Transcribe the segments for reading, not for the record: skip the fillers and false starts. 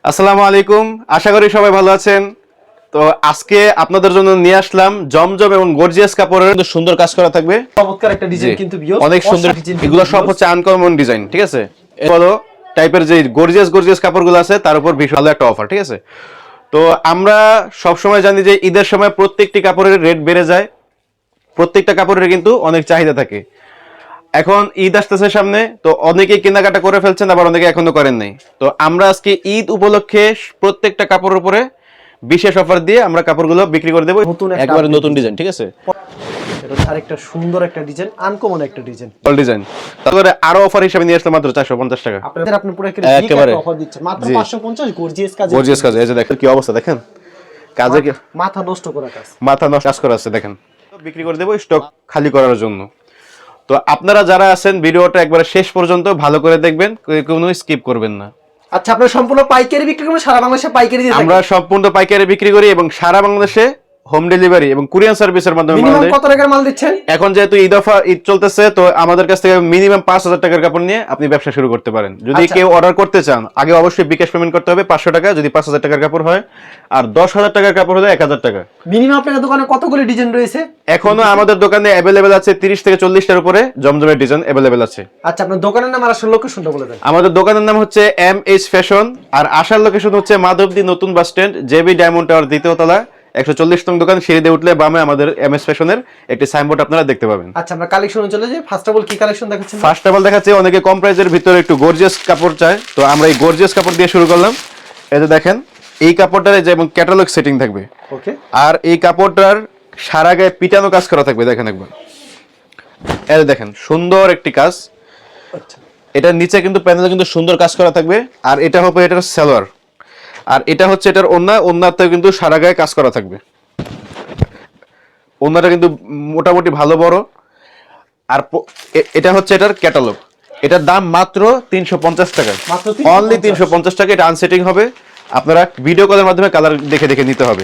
আসসালামু আলাইকুম, আশা করি সবাই ভালো আছেন। তো আজকে আপনাদের জন্য নিয়ে আসলাম জমজম এবং গর্জিয়াস কাপড়ের সুন্দর কাজ করা থাকবে। চমৎকার একটা ডিজাইন কিন্তু ভিউয়ার্স অনেক সুন্দর এগুলো সব হচ্ছে আনকমন ডিজাইন, ঠিক আছে। বলো টাইপের যে গর্জিয়াস কাপড়গুলো আছে তার উপর ভীষণ ভালো একটা অফার, ঠিক আছে। তো আমরা সব সময় জানি যে ঈদের সময় প্রত্যেকটি কাপড়ের রেট বেড়ে যায়, প্রত্যেকটা কাপড়ের কিন্তু অনেক চাহিদা থাকে। এখন ঈদ আসতেছে সামনে, তো অনেকে কেনাকাটা করে ফেলছেন, আবার অনেকে এখনো করেন নাই। তো আমরা আজকে ঈদ উপলক্ষে প্রত্যেকটা কাপড়ের উপরে বিশেষ অফার দিয়ে আমরা কাপড়গুলো বিক্রি করে দেবো, একবারে নতুন ডিজাইন, ঠিক আছে। এটা আরেকটা সুন্দর একটা ডিজাইন, আনকমন একটা ডিজাইন, অল ডিজাইন। তারপরে আরো অফার হিসেবে নিয়ে আসলাম মাত্র 450 টাকা। আপনি পুরো একেবারে অফার দিচ্ছেন মাত্র 550 গর্জিয়াস কাজ। এই যে দেখেন কি অবস্থা, দেখেন কাজে কি মাথা নষ্ট করা কাজ, কাজ করা আছে, দেখেন। বিক্রি করে দেবো স্টক খালি করার জন্য। তো আপনারা যারা আছেন ভিডিওটা একবারে শেষ পর্যন্ত ভালো করে দেখবেন, কোনো স্কিপ করবেন না। আচ্ছা, আপনারা সম্পূর্ণ পাইকারি বিক্রি করেন? সারা বাংলাদেশে পাইকারি দিয়ে থাকেন? আমরা সম্পূর্ণ পাইকারি বিক্রি করি এবং সারা বাংলাদেশে হোম ডেলিভারি এবং কুরিয়ার সার্ভিসের মাধ্যমে মিনিমাম কত টাকার মাল দিচ্ছেন? এখন যেহেতু ঈদ চলতেছে, তো আমাদের কাছ থেকে মিনিমাম 5000 টাকার কাপড় নিয়ে আপনি ব্যবসা শুরু করতে পারেন। যদি কেউ অর্ডার করতে চান, আগে অবশ্যই বিকাশ পেমেন্ট করতে হবে 500 টাকা যদি 5000 টাকার কাপড় হয়, আর 10000 টাকার কাপড় হলে 1000 টাকা। মিনিমাম আপনাদের দোকানে কতগুলো ডিজাইন রয়েছে? এখনো আমাদের দোকানে অ্যাভেলেবেল আছে 30 থেকে 40টার উপরে জমজমের ডিজাইন অ্যাভেলেবেল আছে। আচ্ছা, আপনার দোকানের নাম আর আসল লোকেশনটা বলে দেন। আমাদের দোকানের নাম হচ্ছে MH ফ্যাশন, আর আসার লোকেশন হচ্ছে মাধবদী নতুন bus stand, JB diamond tower, দ্বিতীয় তলা, 140 নং দোকান। সিঁড়ি দিয়ে উঠলে বামে আমাদের MS ফ্যাশনের একটি সাইনবোর্ড আপনারা দেখতে পাবেন। আচ্ছা, আমরা কালেকশনে চলে যাই। ফার্স্ট অফ অল কি কালেকশন দেখাচ্ছেন? ফার্স্ট অফ অল দেখাচ্ছি, অনেকে কম প্রাইসের ভিতরে একটু গর্জিয়াস কাপড় চায়, তো আমরা এই গর্জিয়াস কাপড় দিয়ে শুরু করলাম। এই যে দেখেন, এই কাপড়টার যেমন ক্যাটালগ সেটিং থাকবে, ওকে। আর এই কাপড়টার সারা গায়ে পিটানো কাজ করা থাকবে, দেখেন একবার। এই যে দেখেন সুন্দর একটি কাজ। আচ্ছা, এটার নিচে কিন্তু প্যানেলে কিন্তু সুন্দর কাজ করা থাকবে, আর এটা হবে এটার সালোয়ার, আর এটা হচ্ছে এটার ওন্নাতে কিন্তু সারা গায়ে কাজ করা থাকবে। ওন্নাটা কিন্তু মোটামুটি ভালো বড়। আর এটা হচ্ছে এটার ক্যাটালগ। এটার দাম মাত্র 350 টাকা, অনলি 350 টাকা। এটা আনসেটিং হবে, আপনারা ভিডিও কলের মাধ্যমে কালার দেখে দেখে নিতে হবে।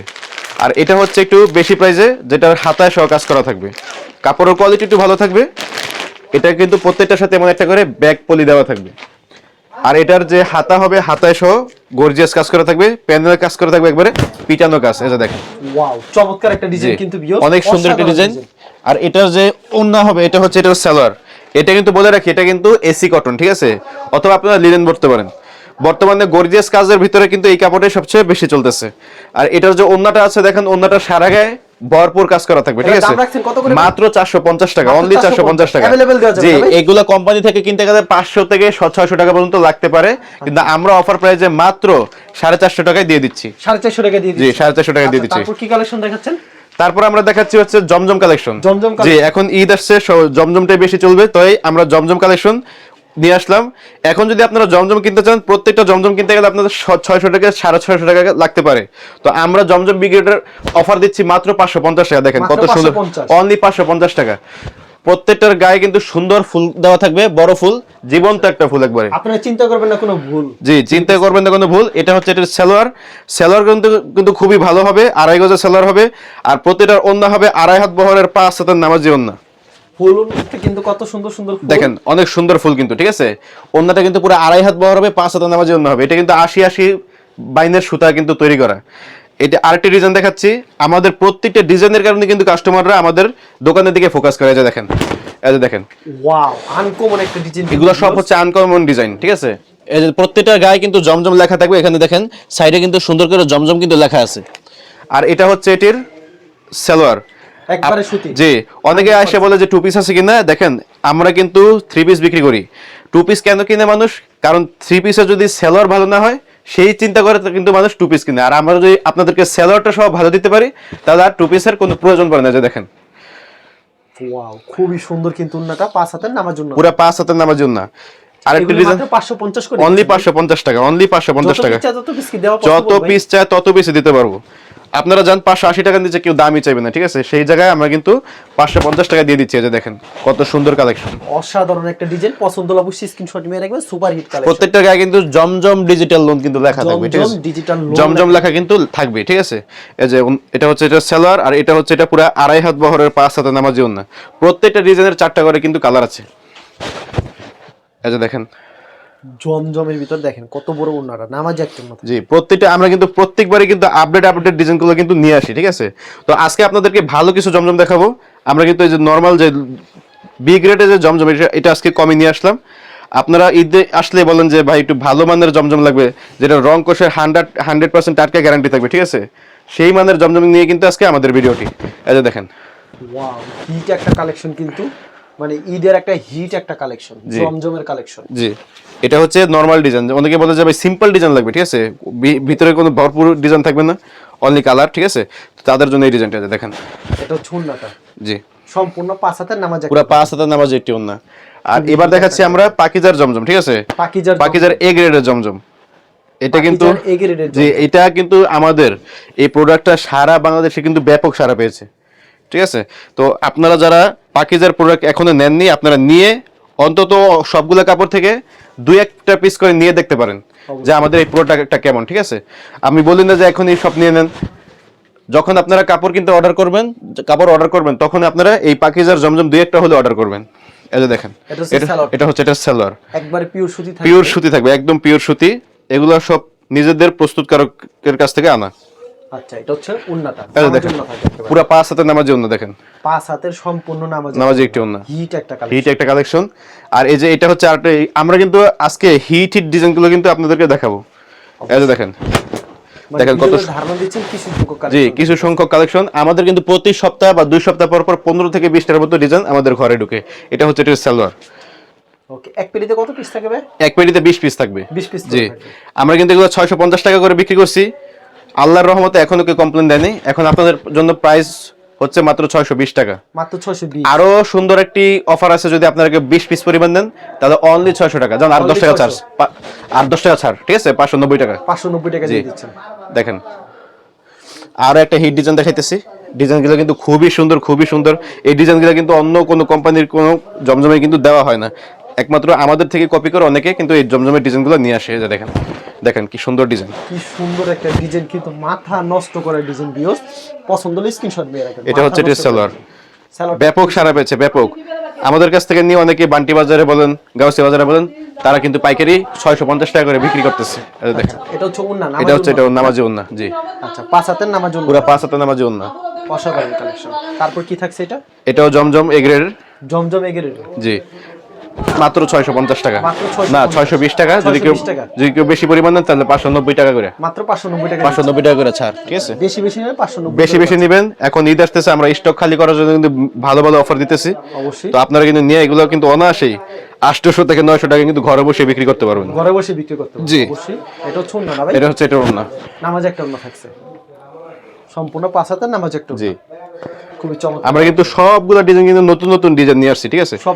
আর এটা হচ্ছে একটু বেশি প্রাইসে, যেটার হাতায় সহ কাজ করা থাকবে, কাপড়ের কোয়ালিটি একটু ভালো থাকবে। এটা কিন্তু প্রত্যেকটার সাথে এমন একটা করে ব্যাক পলি দেওয়া থাকবে। আর এটার যে হাতা হবে, হাতায় সহ গর্জিয়াস কাজ করা থাকবে, প্যানেলের কাজ করা থাকবে, একবারে পিটানো কাজ। এই যে দেখেন, ওয়াও, চমৎকার একটা ডিজাইন কিন্তু ভিউয়ার্স, অনেক সুন্দর একটা ডিজাইন। আর এটার যে ওন্না হবে, এটা হচ্ছে এটার সালোয়ার। এটা কিন্তু বলে রাখি, এটা কিন্তু এসি কটন, ঠিক আছে, অথবা আপনারা লিনেন পরতে পারেন। বর্তমানে গর্জিয়াস কাজের ভিতরে কিন্তু এই কাপড়টাই সবচেয়ে বেশি চলতেছে। আর এটার যে ওন্নাটা আছে, দেখেন ওন্নাটা সারা গায়ে ভরপুর কাজ করা থাকবে, ঠিক আছে। মাত্র 450 টাকা, অনলি 450 টাকা। জি, এগুলা কোম্পানি থেকে কিনতে গেলে 500 থেকে 600 টাকা পর্যন্ত লাগতে পারে, কিন্তু আমরা অফার প্রাইসে মাত্র 450 টাকায় দিয়ে দিচ্ছি। 450 টাকা দিয়ে দিচ্ছি। জি, 450 টাকায় দিয়ে দিচ্ছি। তারপর কি কালেকশন দেখাচ্ছেন? তারপর আমরা দেখাচ্ছি হচ্ছে জমজম কালেকশন। জি, এখন ঈদ আসছে, জমজমটাই বেশি চলবে, তাই আমরা জমজম কালেকশন নিয়ে আসলাম। এখন যদি আপনারা জমজম কিনতে চান, প্রত্যেকটা জমজম কিনতে গেলে আপনাদের 600 টাকা 650 টাকা লাগতে পারে। তো আমরা জমজম বিগ্রেডের অফার দিচ্ছি মাত্র 550 টাকা। দেখেন কত সুন্দর, অনলি 550 টাকা। প্রত্যেকটার গায়ে কিন্তু সুন্দর ফুল দেওয়া থাকবে, বড় ফুল, জীবন্ত একটা ফুল একবারে। আপনারা চিন্তা করবেন না কোনো ভুল। জি, চিন্তা করবেন না কোনো ভুল। এটা হচ্ছে এটার সালোয়ার কিন্তু খুবই ভালো হবে, 2.5 গজের সালোয়ার হবে। আর প্রত্যেকটার ওন্না হবে 2.5 হাত বহরের 5 হাতের নামাজি ওন্না। ফুলটা কিন্তু কত সুন্দর সুন্দর ফুল, দেখেন অনেক সুন্দর ফুল কিন্তু, ঠিক আছে। ওন্নাটা কিন্তু পুরো 2.5 হাত বহর হবে, 5 হাতের নামাজি ওন্না হবে। এটা কিন্তু 80 বাইনের সুতা কিন্তু তৈরি করা। এটা আরেকটি ডিজাইন দেখাচ্ছি। আমাদের প্রত্যেকটা ডিজাইনের কারণে কিন্তু কাস্টমাররা আমাদের দোকানের দিকে ফোকাস করে। এই যে দেখেন, এই যে দেখেন, ওয়াও, আনকমন একটা ডিজাইন। এগুলো সব হচ্ছে আনকমন ডিজাইন, ঠিক আছে। এই যে প্রত্যেকটা গায়ে কিন্তু জমজম লেখা থাকবে। এখানে দেখেন সাইডে কিন্তু সুন্দর করে জমজম কিন্তু লেখা আছে। আর এটা হচ্ছে এটির সালোয়ার, একবারে সুতি। জি, অনেকে আসে বলে যে টু পিস আছে কিনা। দেখেন আমরা কিন্তু 3 পিস বিক্রি করি। 2 পিস কেন কিনে মানুষ? কারণ 3 পিসের যদি সালোয়ার ভালো না হয়, সেই চিন্তা করে কিন্তু মানুষ 2 পিস কিনে। আর আমরা যদি আপনাদেরকে সালোয়ারটা সব ভালো দিতে পারি, তাহলে আর 2 পিসের কোনো প্রয়োজন পড়ে না। যে দেখেন, ওয়াও, খুবই সুন্দর কিন্তু উন্নাটা 5 হাতের নামার জন্য, পুরো 5 হাতের নামার জন্য। আরেকটা ডিজাইন 550 করে, অনলি 550 টাকা, অনলি 550 টাকা। যত পিস চায় তত পিস দিতে পারবো। আপনারা জান 580 টাকার নিচে কেউ দামই চাইবে না, ঠিক আছে। সেই জায়গায় আমরা কিন্তু 550 টাকা দিয়ে দিচ্ছি। এই যে দেখেন কত সুন্দর কালেকশন, অসাধারণ একটা ডিজাইন। পছন্দ হলে অবশ্যই স্ক্রিনশট নিয়ে রাখবেন। Super hit collection. প্রত্যেকটা গায়ে কিন্তু জমজম ডিজিটাল লোন কিন্তু লেখা থাকবে, ঠিক আছে। জমজম লেখা কিন্তু থাকবে, ঠিক আছে। এই যে এটা হচ্ছে এটা সালোয়ার, আর এটা হচ্ছে এটা পুরো 2.5 হাত বহরের 5 হাতের নামাজি ওন্না। প্রত্যেকটা ডিজাইনের 4টা করে কিন্তু কালার আছে। এই যে দেখেন, জমজমের ভিতর দেখেন কত বড় ওন্নাটা, নামাজ একটা ওন্না। জি, প্রত্যেকটা আমরা কিন্তু প্রত্যেকবারই কিন্তু আপডেট ডিজাইনগুলো কিন্তু নিয়ে আসি, ঠিক আছে? তো আজকে আপনাদেরকে ভালো কিছু জমজম দেখাবো। আমরা কিন্তু এই যে নর্মাল যে বি গ্রেডের যে জমজম এটা আজকে কমে নিয়ে আসলাম। আপনারা ঈদে আসলে বলেন যে ভাই একটু ভালো মানের জমজম লাগবে, যেটা রং কোষের 100% টাটকা গ্যারান্টি থাকবে, ঠিক আছে? সেই মানের জমজম নিয়ে কিন্তু আজকে আমাদের ভিডিওটি। এই যে দেখেন, ওয়াও, হিট একটা কালেকশন কিন্তু, মানে ঈদের একটা হিট একটা কালেকশন, জমজমের কালেকশন। জি, এটা হচ্ছে নরমাল ডিজাইন। অনেকে বলে যে ভাই সিম্পল ডিজাইন লাগবে, ঠিক আছে? ভিতরে কোনো ভরপুর ডিজাইন থাকবে না, অনলি কালার, ঠিক আছে? তো তাদের জন্য এই ডিজাইনটা দেখেন। এটা হচ্ছে ওন্নাটা। জি, সম্পূর্ণ 5 হাতের নামাজ একটা। পুরো 5 হাতের নামাজ একটি ওন্না। আর এবার দেখাচ্ছি আমরা পাকিজার জমজম, ঠিক আছে? পাকিজার এ গ্রেডের জমজম। এটা কিন্তু জি, এটা কিন্তু আমাদের এই প্রোডাক্টটা সারা বাংলাদেশে কিন্তু ব্যাপক সাড়া পেয়েছে, ঠিক আছে? তো আপনারা যারা পাকিজার প্রোডাক্ট এখনো নেননি, আপনারা নিয়ে অন্তত সবগুলো কাপড় থেকে 2-1টা পিস করে নিয়ে দেখতে পারেন যে আমাদের এই প্রোডাক্টটা কেমন, ঠিক আছে? আমি বলি না যে এখন এই সব নিয়ে নেন। যখন আপনারা কাপড় অর্ডার করবেন তখন আপনারা এই পাকিজার জমজম 2-1টা হলে অর্ডার করবেন। এই যে দেখেন, এটা হচ্ছে সালোয়ার, একবারে পিওর সুতি থাকবে, একদম পিওর সুতি। এগুলো সব নিজেদের প্রস্তুতকারকের কাছ থেকে আনা। আচ্ছা, এটা হচ্ছে ওন্নাটা। দেখেন পুরো 5 হাতের নামাজি ওন্না, দেখেন 5 হাতের সম্পূর্ণ নামাজি একটি ওন্না, হিট একটা কালেকশন। আর এই যে এটা হচ্ছে আরেকটা, আমরা কিন্তু আজকে হিট ডিজাইনগুলো কিন্তু আপনাদেরকে দেখাবো। এই যে দেখেন কত ধারণা দিচ্ছেন কিছু সংখ্যক কালেকশন। জি, কিছু সংখ্যক কালেকশন। আমাদের কিন্তু প্রতি সপ্তাহ বা 2 সপ্তাহ পর পর 15 থেকে 20টার মতো ডিজাইন আমাদের ঘরে ঢুকে। এটা হচ্ছে এটার সালোয়ার। ওকে, এক পেটিতে কত পিস থাকবে? এক পেটিতে 20 পিস থাকবে। 20 পিস জি, আমরা কিন্তু এগুলো 650 টাকা করে বিক্রি করছি। আল্লাহর রহমতে এখনো কেউ কমপ্লেইন দেয়নি। এখন আপনাদের জন্য প্রাইস হচ্ছে মাত্র 620 টাকা। মাত্র 620। আরো সুন্দর একটি অফার আছে, যদি আপনারা 20 পিস পরিমাণ দেন তাহলে অনলি 600 টাকা। যেমন আর 10 টাকা চার্জ, আর 10 টাকা ছাড়, ঠিক আছে? 590 টাকা। 590 টাকা দিয়ে দিচ্ছেন। দেখেন আরো একটা হিট ডিজাইন দেখাইতেছি। ডিজাইনগুলো কিন্তু খুবই সুন্দর। এই ডিজাইনগুলো কিন্তু অন্য কোনো কোম্পানির কোনো জমজমে কিন্তু দেওয়া হয় না, একমাত্র আমাদের থেকে কপি করে অনেকে কিন্তু এই জমজমের ডিজাইনগুলো নিয়ে আসে। যে দেখেন কি সুন্দর ডিজাইন, কি সুন্দর একটা ডিজাইন, কিন্তু মাথা নষ্ট করে ডিজাইন। ভিউয়ার্স পছন্দ হলে স্ক্রিনশট দিয়ে রাখেন। এটা হচ্ছে এর সালোয়ার, ব্যাপক সারা পেয়েছে, ব্যাপক। আমাদের কাছ থেকে নিয়ে অনেকে বান্টি বাজারে বলেন, গাউসি বাজারে বলেন, তারা কিন্তু পাইকারি 650 টাকা করে বিক্রি করতেছে। দেখেন এটা হচ্ছে ওন্না, এটা হচ্ছে এটা নামাজি ওন্না। জি, আচ্ছা, 5 হাতের নামাজ ওন্না, পুরো 5 হাতের নামাজি ওন্না। অসাধারণ কালেকশন। তারপর কি থাকছে? এটাও জমজম এ গ্রেডের। জমজম এ গ্রেডের। জি, মাত্র 650 টাকা, মাত্র 650 না 620 টাকা। যদি কেউ বেশি পরিমাণ নেন তাহলে 590 টাকা করে, মাত্র 590 টাকা। 590 টাকা করে ছাড়, ঠিক আছে? বেশি নিলে 590, বেশি নেবেন। এখন ঈদ আসতেছে, আমরা স্টক খালি করার জন্য কিন্তু ভালো অফার দিতেছি। অবশ্যই তো আপনারা কিন্তু নিয়ে এগুলো কিন্তু অনায়াসেই 800 থেকে 900 টাকা কিন্তু ঘরে বসে বিক্রি করতে পারবেন। ঘরে বসে বিক্রি করতে পারবেন। জি, অবশ্যই। এটা হচ্ছে ওন্না না ভাই? এটা হচ্ছে এটা ওন্না, নামাজ একটা ওন্না থাকছে, সম্পূর্ণ 5 হাতের নামাজ একটা। জি, খুবই চমৎকার। আমরা কিন্তু সবগুলো ডিজাইন কিন্তু নতুন ডিজাইন নিয়ে আসছি, ঠিক আছে? সব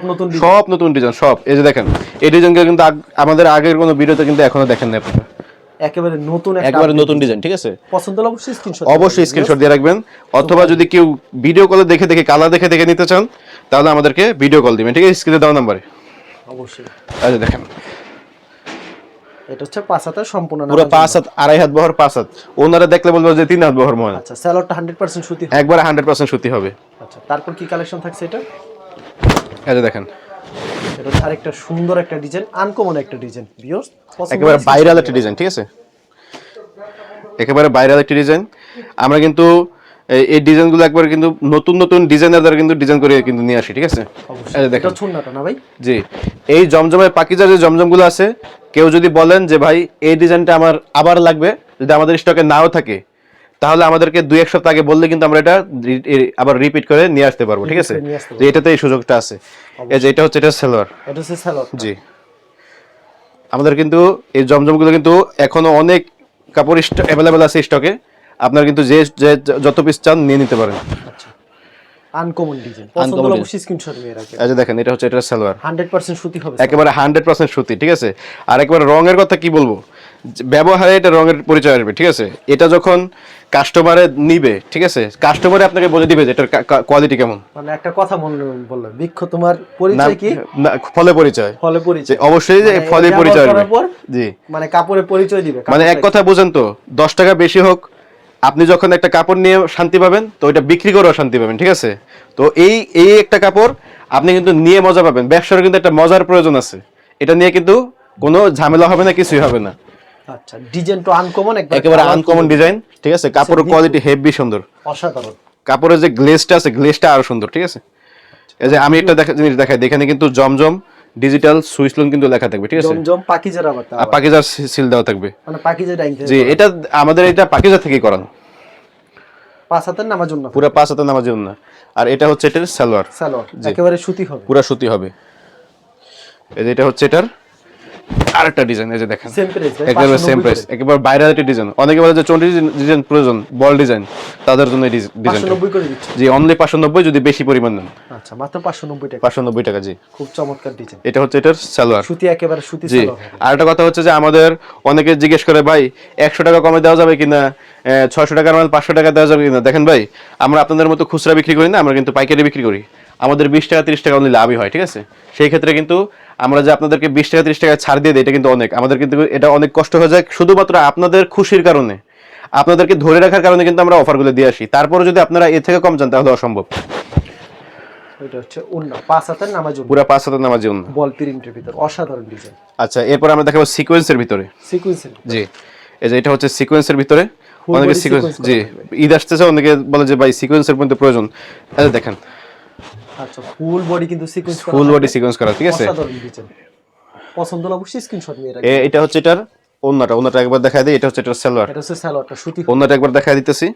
নতুন ডিজাইন সব। এই যে দেখেন এই ডিজাইনগুলো কিন্তু আমাদের আগের কোনো ভিডিওতে কিন্তু এখনো দেখেন না আপনারা। একেবারে নতুন ডিজাইন, ঠিক আছে? পছন্দ হলে অবশ্যই স্ক্রিনশট দিয়ে রাখবেন। অথবা যদি কেউ ভিডিও কলে দেখে কালার দেখে নিতে চান তাহলে আমাদেরকে ভিডিও কল দিবেন, ঠিক আছে? স্ক্রিনে দেওয়া নাম্বারে। অবশ্যই। আচ্ছা, দেখেন এটা হচ্ছে 5 হাতের সম্পূর্ণ নামাজ, পুরো 5 হাত, 2.5 হাত বহর, 5 হাত। ওনারা দেখলে বলবে যে 3 হাত বহর মনে। আচ্ছা, সালোয়ারটা 100% সুতি, একবারে 100% সুতি হবে। আচ্ছা, তারপর কি কালেকশন থাকছে? এটা এই দেখেন, এটা আরেকটা সুন্দর একটা ডিজাইন, আনকমন একটা ডিজাইন। ভিউয়ার্স একেবারে ভাইরাল একটা ডিজাইন, ঠিক আছে? একেবারে ভাইরাল একটা ডিজাইন। আমরা কিন্তু এই ডিজাইনগুলো একবার কিন্তু নতুন ডিজাইনার দ্বারা কিন্তু ডিজাইন করে কিন্তু নিয়ে আসি, ঠিক আছে? এই দেখেন, এটা ছুন্নাটা না ভাই? জি, এই জমজমের পাকিজার যে জমজমগুলো আছে, কেউ যদি বলেন যে ভাই এই ডিজাইনটা আমার আবার লাগবে, যদি আমাদের স্টকে নাও থাকে তাহলে আমাদেরকে 2-1 সপ্তাহ আগে বললে কিন্তু আমরা এটা আবার রিপিট করে নিয়ে আসতে পারবো, ঠিক আছে? যে এটাতে এই সুযোগটা আছে। এই যে এটা হচ্ছে এটা সালোয়ার। এটা হচ্ছে সালোয়ার। জি, আমাদের কিন্তু এই জমজমগুলো কিন্তু এখনো অনেক কাপড় অ্যাভেলেবেল আছে স্টকে। আপনারা কিন্তু যে যত পিস চান নিয়ে নিতে পারেন। আচ্ছা, আনকমন ডিজাইন, পছন্দ হলে অবশ্যই স্ক্রিনশট নিয়ে রাখেন। এই যে দেখেন এটা হচ্ছে এটা সালোয়ার, 100% সুতি হবে, একেবারে 100% সুতি, ঠিক আছে? আর একেবারে রঙের কথা কি বলবো, ব্যবহারে এটা রঙের পরিচয় আসবে, ঠিক আছে? এটা যখন কাস্টমারে নিবে, ঠিক আছে, কাস্টমারে আপনাকে বলে দিবে যে এটার কোয়ালিটি কেমন। মানে একটা কথা মনে বললো, বৃক্ষ তোমার পরিচয় কি? ফলে পরিচয়, অবশ্যই যে ফলে পরিচয় আসবে। জি, মানে কাপড়ের পরিচয় দিবে। মানে এক কথা বুঝেন তো, 10 টাকা বেশি হোক, আপনি যখন একটা কাপড় নিয়ে শান্তি পাবেন তো ওইটা বিক্রি করেও শান্তি পাবেন, ঠিক আছে? তো এই একটা কাপড় আপনি কিন্তু নিয়ে মজা পাবেন। ব্যবসার কিন্তু একটা মজার প্রয়োজন আছে, এটা নিয়ে কিন্তু কোনো ঝামেলা হবে না, কিছুই হবে না। আচ্ছা, ডিজাইন তো আনকমন, একেবারে আনকমন ডিজাইন, ঠিক আছে। কাপড়ের কোয়ালিটি হেভি সুন্দর, অসাধারণ। কাপড়ের যে গ্লেজটা আছে, গ্লেজটা আরো সুন্দর, ঠিক আছে। এই যে আমি একটা জিনিস দেখাই, এখানে কিন্তু জমজম ডিজিটাল সুইচ লোন কিন্তু লেখা থাকবে, ঠিক আছে। জমজম পাকিজার আবার আর পাকিজার সিল দেওয়া থাকবে, মানে পাকিজার ডাইং। জি, এটা আমাদের এটা পাকিজা থেকেই করানো, 5 হাতের নামার জন্য, পুরো 5 হাতে নামার জন্য। আর এটা হচ্ছে এটার সালোয়ার, একেবারে সুতি হবে, পুরো সুতি হবে। এই যে এটা হচ্ছে এটার আরেকটা ডিজাইন, এই যে দেখেন সেম প্রাইস, একেবারে সেম প্রাইস, একেবারে ভাইরাল একটা ডিজাইন। অনেকে বলে যে 20 ডিজাইন প্রয়োজন, বল ডিজাইন, তাদের জন্য এই ডিজাইন 590 করে দিচ্ছি। জি, অনলি 590 যদি বেশি পরিমাণ নেন। আচ্ছা, মাত্র 590 টাকা। 590 টাকা, জি। খুব চমৎকার ডিজাইন। এটা হচ্ছে এটার সালোয়ার, সুতি, একেবারে সুতি জি। সালোয়ার। আর একটা কথা হচ্ছে যে আমাদের অনেকে জিজ্ঞেস করে, ভাই 100 টাকা কমে দেওয়া যাবে কিনা, 600 টাকার মাল 500 টাকা দেওয়া যাবে কিনা। দেখেন ভাই, আমরা আপনাদের মতো খুচরা বিক্রি করি না, আমরা কিন্তু পাইকারি বিক্রি করি। আমাদের 20 টাকা 30 টাকা অনলি লাভই হয়, ঠিক আছে। সেই ক্ষেত্রে কিন্তু আমরা যে আপনাদেরকে 20 টাকা 30 টাকা ছাড় দিয়ে দিই, এটা কিন্তু অনেক, আমাদের কিন্তু এটা অনেক কষ্ট হয়ে যায়। শুধুমাত্র আপনাদের খুশির কারণে, আপনাদেরকে ধরে রাখার কারণে কিন্তু আমরা অফারগুলো দিয়ে আসি। তারপরে যদি আপনারা এর থেকে কম চান তাহলে অসম্ভব। এটা হচ্ছে ওন্না, 5 হাতের নামার জন্য, পুরো 5 হাতের নামার জন্য, বল প্রিন্টের ভিতর অসাধারণ ডিজাইন। আচ্ছা, এরপর আমরা দেখাবো সিকোয়েন্সের ভিতরে। সিকোয়েন্সের, জি, এই যে এটা হচ্ছে সিকোয়েন্সের ভিতরে। অনেকে body সিকোয়েন্স, sequence জি, ঈদ আসতেছে, অনেকে বলে যে ভাই সিকোয়েন্সের মধ্যে প্রয়োজন। এই দেখেন, আচ্ছা, ফুল বডি কিন্তু সিকোয়েন্স করা, ফুল বডি সিকোয়েন্স করা, ঠিক আছে। অসাধারণ ডিজাইন। পছন্দ হলে অবশ্যই স্ক্রিনশট নিয়ে রাখবেন। এটা হচ্ছে এটার ওন্নাটা একবার দেখাই দিই। এটা হচ্ছে এটার সালোয়ার, এটা হচ্ছে সালোয়ারটা, সুতি। ওন্নাটা একবার দেখাই দিতেছি।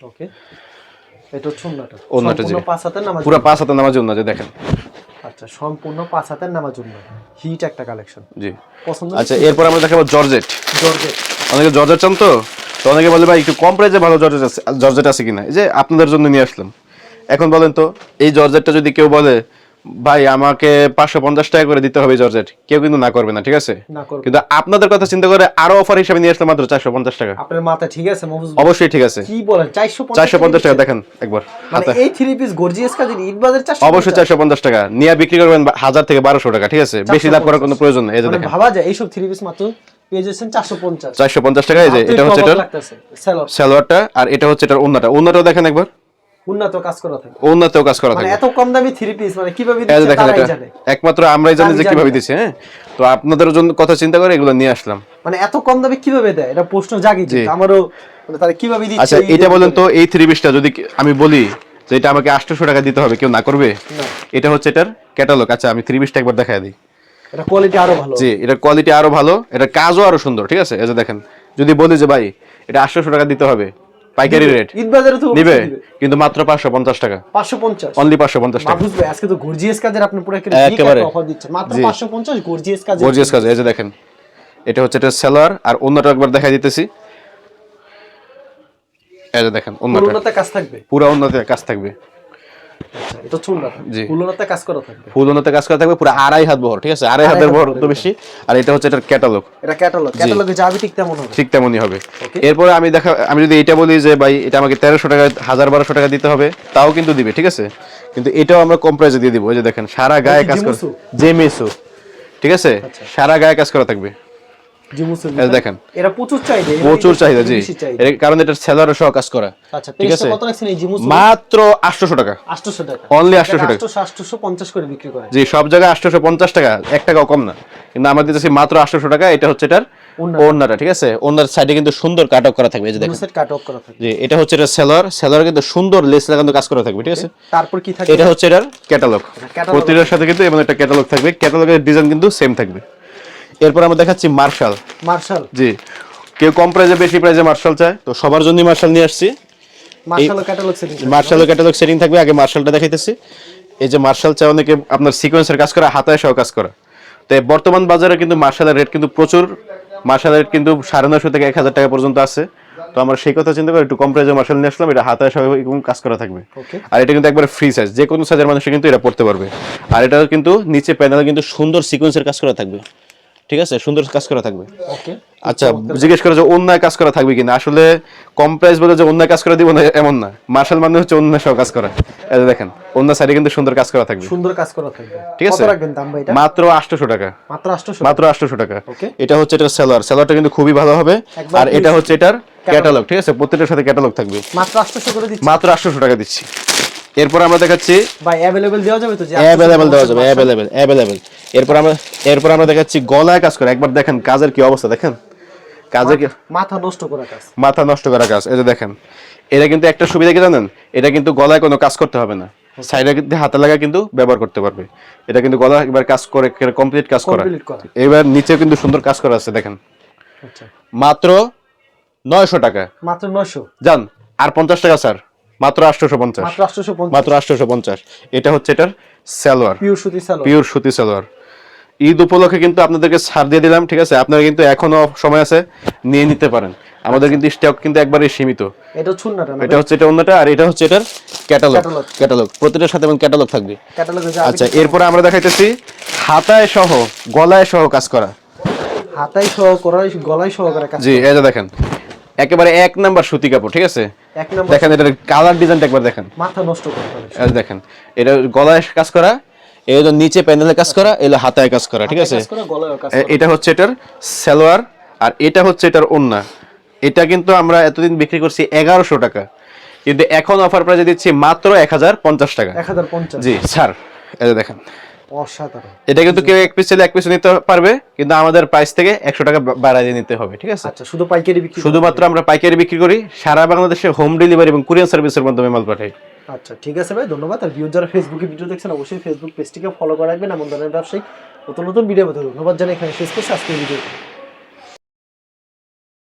ওকে, এটা হচ্ছে ওন্নাটা, ওন্নাটা, জি, 5 হাতের নামার পুরো জন্য। 5 হাতের নামার জন্য, যে দেখেন। আচ্ছা, সম্পূর্ণ 5 হাতের নামার জন্য হিট একটা কালেকশন, জি। পছন্দ। আচ্ছা, এরপর আমরা দেখাবো জর্জেট। জর্জেট, অনেকে জর্জেট চান, তো অনেকে বলে ভাই একটু কম প্রাইসে ভালো জর্জেট আছে কিনা। এই যে আপনাদের জন্য নিয়ে আসলাম। এখন বলেন তো, এই জর্জেটটা যদি কেউ বলে ভাই আমাকে 550 টাকা করে দিতে হবে জর্জেট, কেউ কিন্তু না করবে না, ঠিক আছে। না করবে। কিন্তু আপনাদের কথা চিন্তা করে আরো অফার হিসেবে নিয়ে আসলাম মাত্র 450 টাকা। আপনার মাথা ঠিক আছে মহফুজ? অবশ্যই ঠিক আছে। কি বলেন, 450 টাকা দেখেন একবার মানে হাতে। এই 3 পিস গর্জিয়াস কাজের ঈদ বাজার 450? অবশ্যই 450 টাকা নিয়ে বিক্রি করবেন 1000 থেকে 1200 টাকা, ঠিক আছে। বেশি লাভ করার কোনো প্রয়োজন নেই। এই যে মানে দেখেন, ভাবা যায় এইসব 3 পিস মাত্র পেয়ে যাচ্ছেন 450 450 টাকা। এই যে এটা হচ্ছে এটার সালোয়ার, সালোয়ারটা, আর এটা হচ্ছে এটার ওন্নাটাও দেখেন একবার, উন্নত কাজ করা থাকে। ওন্নাতেও কাজ করা মানে থাকে। এত কম দামি 3 পিস মানে কিভাবে এই যে দিচ্ছে দেখেন, তারাই এটা জানে। একমাত্র আমরাই জানি যে কিভাবে দিচ্ছে। হ্যাঁ, তো আপনাদের জন্য কথা চিন্তা করে এগুলো নিয়ে আসলাম। মানে এত কম দামে কিভাবে দেয়, এটা প্রশ্ন জাগে যে আমারও, মানে তারা কিভাবে দিচ্ছে। আচ্ছা, এটা বলেন তো, এই 3 পিসটা যদি আমি বলি যে এটা আমাকে 800 টাকা দিতে হবে, কেউ না করবে? না। এটা হচ্ছে এটার ক্যাটালগ। আচ্ছা, আমি 3 পিসটা একবার দেখাই দিই। এটা কোয়ালিটি আরো ভালো। জি, এটার কোয়ালিটি আরো ভালো, এটার কাজও আরো সুন্দর, ঠিক আছে। এই যে দেখেন, যদি বলি যে ভাই এটা 800 টাকা দিতে হবে পাইকারি রেট, ঈদ বাজারে তো নিবে, কিন্তু মাত্র 550 টাকা, 550, অনলি 550 টাকা। মাহফুজ ভাই আজকে তো গর্জিয়াস কাজের আপনি পুরো একেবারে অফার দিচ্ছেন মাত্র জি। 550 গর্জিয়াস কাজ। গর্জিয়াস কাজ। এই যে দেখেন, এটা হচ্ছে এটা সালোয়ার, আর অন্যটা একবার দেখাই দিতেছি। এই যে দেখেন, ফুলনাতে কাজ থাকবে, পুরো অন্যতে কাজ থাকবে। আচ্ছা, এটা চুননা, জি, ফুলনাতে কাজ করা থাকবে, ফুল অন্যতে কাজ করা থাকবে, পুরো 2.5 হাত বহর, ঠিক আছে। 2.5 হাতের বহর তো বেশি। আর এটা হচ্ছে এটার ক্যাটালগ, এটা ক্যাটালগে যাবে ঠিক তেমন হবে, ঠিক তেমনই হবে। এরপরে আমি যদি এটা বলি যে ভাই এটা আমাকে 1300 টাকা 1200 টাকা দিতে হবে, তাও কিন্তু দিবে, ঠিক আছে। কিন্তু এটাও আমরা কম প্রাইসে দিয়ে দিব। ওই যে দেখেন, সারা গায়ে কাজ করা, জেমিসু, ঠিক আছে, সারা গায়ে কাজ করা থাকবে। দেখেন, এটা প্রচুর চাহিদা, জি, এর কারণ এটা সেলার সহ কাজ করা। আচ্ছা, ঠিক আছে। কত রাখছেন এই জিমুসু? মাত্র 800 টাকা, 800 টাকা, অনলি 800 টাকা, 850 করে বিক্রি করে। জি, সব জায়গায় 850 টাকা, 1 টাকাও কম না। কিন্তু আমরা দিতেছি মাত্র 800 টাকা। এটা হচ্ছে এটার ওন্নাটা, ঠিক আছে। ওন্নার সাইডে কিন্তু সুন্দর কাট অফ করা থাকবে, এই যে দেখেন, কাট অফ করা থাকবে। জি, এটা হচ্ছে এটা সেলার কিন্তু সুন্দর লেস লাগানো কাজ করা থাকবে, ঠিক আছে। তারপর কি থাকবে? এটা হচ্ছে এটার ক্যাটালগ। প্রতিটার সাথে কিন্তু এমন একটা ক্যাটালগ থাকবে, ক্যাটালগের ডিজাইন কিন্তু সেম থাকবে। এরপর আমরা দেখাচ্ছি মার্শাল। জি, কেউ কম প্রাইসে বেশি প্রাইসে মার্শাল চায়, তো সবার জন্য মার্শাল নিয়ে আসছি। মার্শাল ক্যাটালগ সেটিং থাকবে। আগে মার্শালটা দেখাইতেছি। এই যে মার্শাল চায় অনেকে আপনার সিকোয়েন্সের কাজ করা, হাতায় সহ কাজ করা। তো বর্তমান বাজারে কিন্তু মার্শালের রেট কিন্তু প্রচুর। মার্শালের রেট কিন্তু 950 থেকে 1000 টাকা পর্যন্ত আছে। তো আমরা সেই কথা চিন্তা করে একটু কম প্রাইসে মার্শাল নিয়ে আসলাম। এটা হাতায় সহ কাজ করা থাকবে, আর এটা কিন্তু একবারে ফ্রি সাইজ, যে কোনো সাইজের মানুষ কিন্তু এটা পড়তে পারবে। আর এটা কিন্তু নিচে প্যানেলে কিন্তু সুন্দর সিকোয়েন্সের কাজ করা থাকবে, ঠিক আছে, সুন্দর কাজ করা থাকবে। আচ্ছা, জিজ্ঞেস করে যে অন্যায় কাজ করা থাকবে কিনা, আসলে কম প্রাইস বলে যে অন্যায় কাজ করে দিব না এমন না। মার্শাল মানে হচ্ছে অন্যায় সহ কাজ করা। এই যে দেখেন, অন্য সাইডে কিন্তু সুন্দর কাজ করা থাকবে, ঠিক আছে। মাত্র 800 টাকা, মাত্র 800 টাকা। এটা হচ্ছে এটার সালোয়ারটা কিন্তু খুবই ভালো হবে। আর এটা হচ্ছে এটার ক্যাটালগ, ঠিক আছে, প্রত্যেকটার সাথে ক্যাটালগ থাকবে। মাত্র 800 করে দিচ্ছি, মাত্র 800 টাকা দিচ্ছি। এরপর আমরা দেখাচ্ছি ভাই अवेलेबल দেওয়া যাবে তো যে অ্যাভেলেবল দেওয়া যাবে, অ্যাভেলেবল। এরপর আমরা দেখাচ্ছি গলায় কাজ করে, একবার দেখেন কাজের কি অবস্থা দেখেন, কাজের কি মাথা নষ্ট করা কাজ। মাথা নষ্ট করা কাজ। এই যে দেখেন, এটা কিন্তু একটা সুবিধা কি জানেন, এটা কিন্তু গলায় কোনো কাজ করতে হবে না, সাইডে কিন্তু হাতে লাগা কিন্তু ব্যবহার করতে পারবে। এটা কিন্তু গলা একবার কাজ করে কমপ্লিট কাজ করা। এবার নিচে কিন্তু সুন্দর কাজ করা আছে দেখেন। আচ্ছা মাত্র 900 টাকা, মাত্র 900। জান আর 50 টাকা স্যার, মাত্র 850, মাত্র 850, মাত্র 850। এটা হচ্ছে এটার সালোয়ার, পিওর সুতি সালোয়ার, পিওর সুতি সালোয়ার। ঈদ উপলক্ষে কিন্তু আপনাদেরকে ছাড় দিয়ে দিলাম, ঠিক আছে? আপনারা কিন্তু এখনো সময় আছে, নিয়ে নিতে পারেন। আমাদের কিন্তু স্টক কিন্তু একবারে সীমিত। এটা ছুন্নাটা না, এটা হচ্ছে এটা অন্যটা, আর এটা হচ্ছে এটার ক্যাটালগ প্রতিটার সাথে এবং ক্যাটালগ থাকবে। আচ্ছা, এরপরে আমরা দেখাইতেছি হাতায় সহ গলায় সহ কাজ করা, হাতায় সহ করা, গলায় সহ করা কাজ। জি এই যে দেখেন, একেবারে এক নাম্বার সুতি কাপড়, ঠিক আছে? এক নাম্বার দেখেন এটার কালার ডিজাইনটা একবার দেখেন, মাথা নষ্ট করে। এই দেখেন, এটা গলায় কাজ করা, এই যে নিচে প্যানেলে কাজ করা, এলো হাতায় কাজ করা, ঠিক আছে? এটা হচ্ছে এটার সালোয়ার, আর এটা হচ্ছে এটার ওড়না। এটা কিন্তু আমরা এতদিন বিক্রি করছি 1100 টাকা, কিন্তু এখন অফার প্রাইসে দিচ্ছি মাত্র 1050 টাকা। 1050, জি স্যার, এই যে দেখেন অসাধারণ। এটা কিন্তু কেউ এক পিস চাইলে এক পিস নিতে পারবে, কিন্তু আমাদের প্রাইস থেকে 100 টাকা বাড়ায় নিতে হবে, ঠিক আছে? আচ্ছা, শুধু পাইকারি বিক্রি? শুধুমাত্র আমরা পাইকারি বিক্রি করি, সারা বাংলাদেশে হোম ডেলিভারি এবং কুরিয়ার সার্ভিসের মাধ্যমে মাল পাঠাই। আচ্ছা ঠিক আছে ভাই, ধন্যবাদ। আর ভিউয়ার যারা ফেসবুকে ভিডিও দেখছেন, অবশ্যই ফেসবুক পেজটিকে ফলো করে রাখবেন। এমন ধরনের ব্যবসায়িক নতুন নতুন ভিডিও পেতে ধন্যবাদ জানাই। এখানে শেষ করছি আজকের ভিডিও।